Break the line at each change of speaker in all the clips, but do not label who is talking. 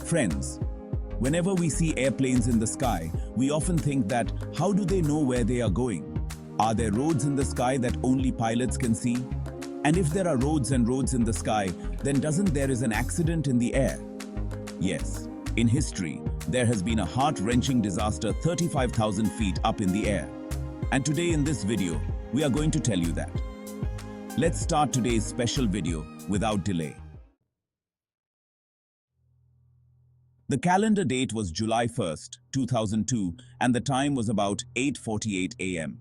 Friends, whenever we see airplanes in the sky, we often think that how do they know where they are going? Are there roads in the sky that only pilots can see? And if there are roads and roads in the sky, then doesn't there is an accident in the air? Yes, in history, there has been a heart-wrenching disaster 35,000 feet up in the air. And today in this video, we are going to tell you that. Let's start today's special video without delay. The calendar date was July 1st, 2002, and the time was about 8:48 a.m.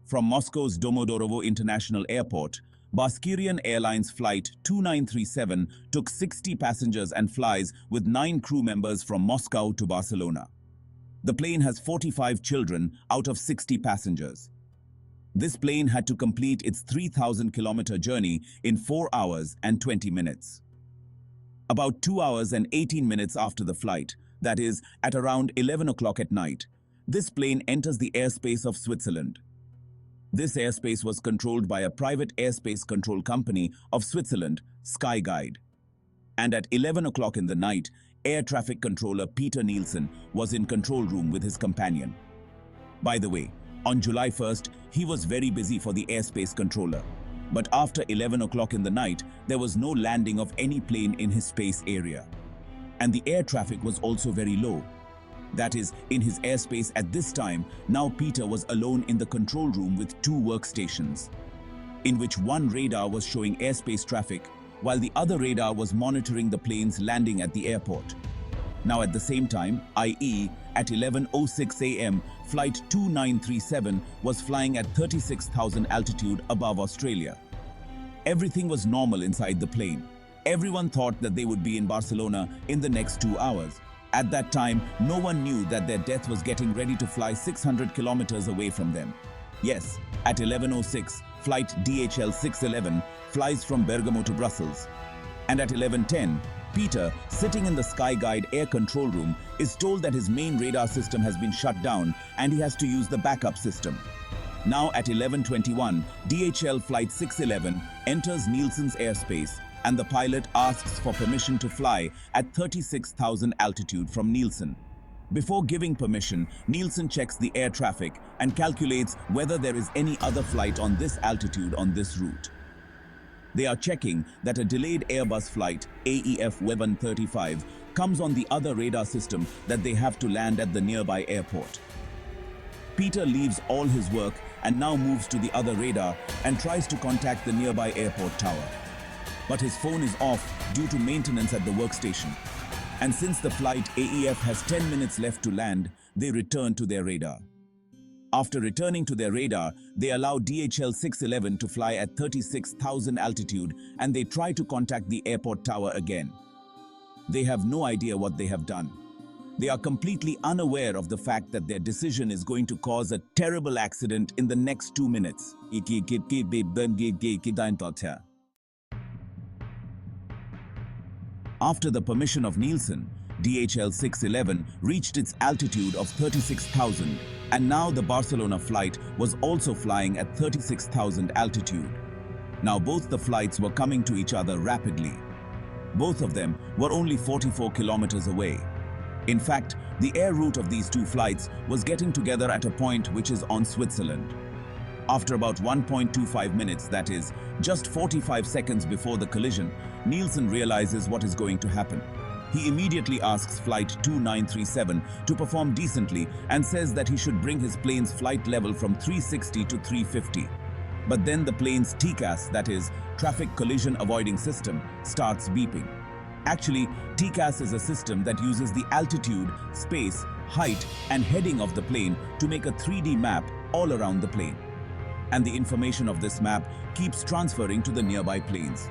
From Moscow's Domodorovo International Airport, Bashkirian Airlines Flight 2937 took 60 passengers and flies with 9 crew members from Moscow to Barcelona. The plane has 45 children out of 60 passengers. This plane had to complete its 3,000-kilometer journey in 4 hours and 20 minutes. About 2 hours and 18 minutes after the flight, that is, at around 11 o'clock at night, this plane enters the airspace of Switzerland. This airspace was controlled by a private airspace control company of Switzerland, SkyGuide. And at 11 o'clock in the night, air traffic controller Peter Nielsen was in control room with his companion. By the way, on July 1st, he was very busy for the airspace controller. But after 11 o'clock in the night, there was no landing of any plane in his space area. And the air traffic was also very low. That is, in his airspace at this time, now Peter was alone in the control room with 2 workstations, in which one radar was showing airspace traffic, while the other radar was monitoring the planes landing at the airport. Now at the same time, i.e. at 11:06 a.m., Flight 2937 was flying at 36,000 altitude above Australia. Everything was normal inside the plane. Everyone thought that they would be in Barcelona in the next 2 hours. At that time, no one knew that their death was getting ready to fly 600 kilometers away from them. Yes, at 11:06, Flight DHL 611 flies from Bergamo to Brussels. And at 11:10, Peter, sitting in the SkyGuide air control room, is told that his main radar system has been shut down and he has to use the backup system. Now at 11:21, DHL Flight 611 enters Nielsen's airspace and the pilot asks for permission to fly at 36,000 altitude from Nielsen. Before giving permission, Nielsen checks the air traffic and calculates whether there is any other flight on this altitude on this route. They are checking that a delayed Airbus flight, AEF 1135, comes on the other radar system that they have to land at the nearby airport. Peter leaves all his work and now moves to the other radar and tries to contact the nearby airport tower. But his phone is off due to maintenance at the workstation. And since the flight AEF has 10 minutes left to land, they return to their radar. After returning to their radar, they allow DHL 611 to fly at 36,000 altitude and they try to contact the airport tower again. They have no idea what they have done. They are completely unaware of the fact that their decision is going to cause a terrible accident in the next 2 minutes. After the permission of Nielsen, DHL 611 reached its altitude of 36,000, and now the Barcelona flight was also flying at 36,000 altitude. Now both the flights were coming to each other rapidly. Both of them were only 44 kilometers away. In fact, the air route of these 2 flights was getting together at a point which is on Switzerland. After about 1.25 minutes, that is, just 45 seconds before the collision, Nielsen realizes what is going to happen. He immediately asks Flight 2937 to perform decently and says that he should bring his plane's flight level from 360 to 350. But then the plane's TCAS, that is, Traffic Collision Avoiding System, starts beeping. Actually, TCAS is a system that uses the altitude, space, height, and heading of the plane to make a 3D map all around the plane. And the information of this map keeps transferring to the nearby planes.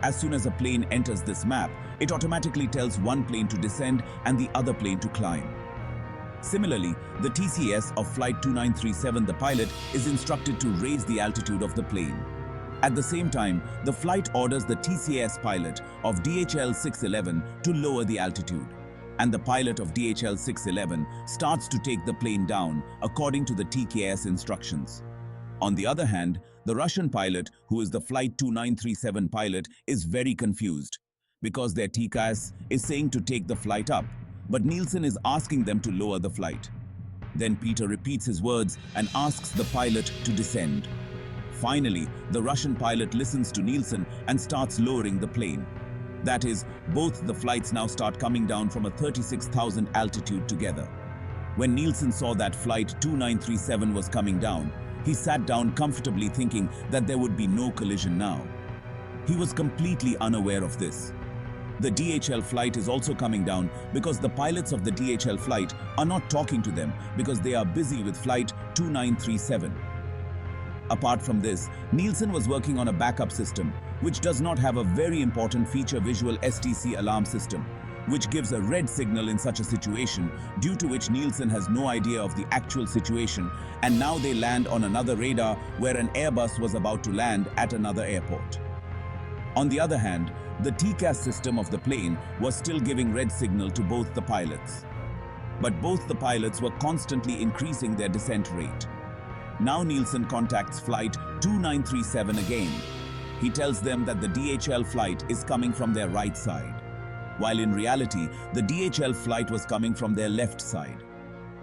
As soon as a plane enters this map, it automatically tells one plane to descend and the other plane to climb. Similarly, the TCS of Flight 2937, the pilot, is instructed to raise the altitude of the plane. At the same time, the flight orders the TCS pilot of DHL 611 to lower the altitude. And the pilot of DHL 611 starts to take the plane down according to the TKS instructions. On the other hand, the Russian pilot, who is the Flight 2937 pilot, is very confused. because their TCAS is saying to take the flight up, but Nielsen is asking them to lower the flight. Then Peter repeats his words and asks the pilot to descend. Finally, the Russian pilot listens to Nielsen and starts lowering the plane. That is, both the flights now start coming down from a 36,000 altitude together. When Nielsen saw that flight 2937 was coming down, he sat down comfortably thinking that there would be no collision now. He was completely unaware of this. The DHL flight is also coming down because the pilots of the DHL flight are not talking to them because they are busy with flight 2937. Apart from this, Nielsen was working on a backup system which does not have a very important feature, visual STC alarm system, which gives a red signal in such a situation, due to which Nielsen has no idea of the actual situation, and now they land on another radar where an Airbus was about to land at another airport. On the other hand, the TCAS system of the plane was still giving red signal to both the pilots. But both the pilots were constantly increasing their descent rate. Now Nielsen contacts flight 2937 again. He tells them that the DHL flight is coming from their right side, while in reality, the DHL flight was coming from their left side.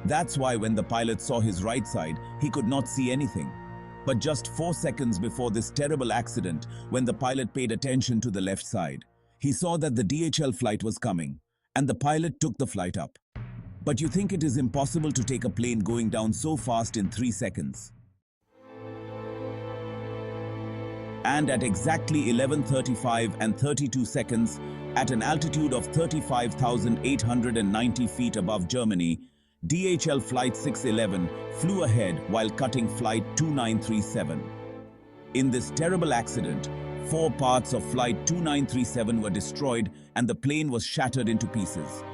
That's why when the pilot saw his right side, he could not see anything. But just 4 seconds before this terrible accident, when the pilot paid attention to the left side, he saw that the DHL flight was coming, and the pilot took the flight up. But you think it is impossible to take a plane going down so fast in 3 seconds? And at exactly 11:35 and 32 seconds, at an altitude of 35,890 feet above Germany, DHL Flight 611 flew ahead while cutting Flight 2937. In this terrible accident, 4 parts of Flight 2937 were destroyed and the plane was shattered into pieces.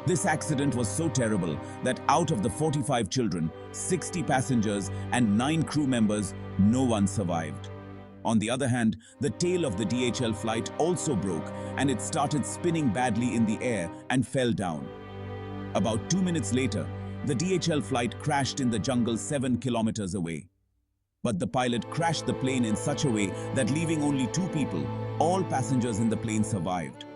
This accident was so terrible that out of the 45 children, 60 passengers and 9 crew members, no one survived. On the other hand, the tail of the DHL flight also broke and it started spinning badly in the air and fell down. About 2 minutes later, the DHL flight crashed in the jungle 7 kilometers away. But the pilot crashed the plane in such a way that leaving only 2 people, all passengers in the plane survived.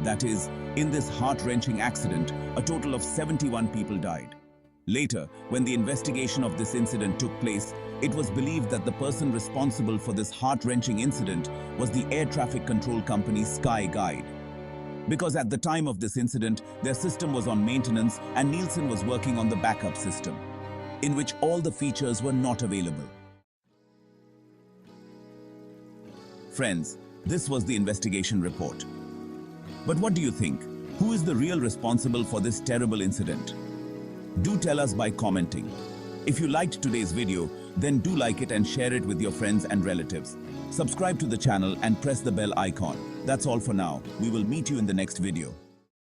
That is, in this heart-wrenching accident, a total of 71 people died. Later, when the investigation of this incident took place, it was believed that the person responsible for this heart-wrenching incident was the air traffic control company Sky Guide. Because at the time of this incident, their system was on maintenance and Nielsen was working on the backup system, in which all the features were not available. Friends, this was the investigation report. But what do you think? Who is the real responsible for this terrible incident? Do tell us by commenting. If you liked today's video, then do like it and share it with your friends and relatives. Subscribe to the channel and press the bell icon. That's all for now. We will meet you in the next video.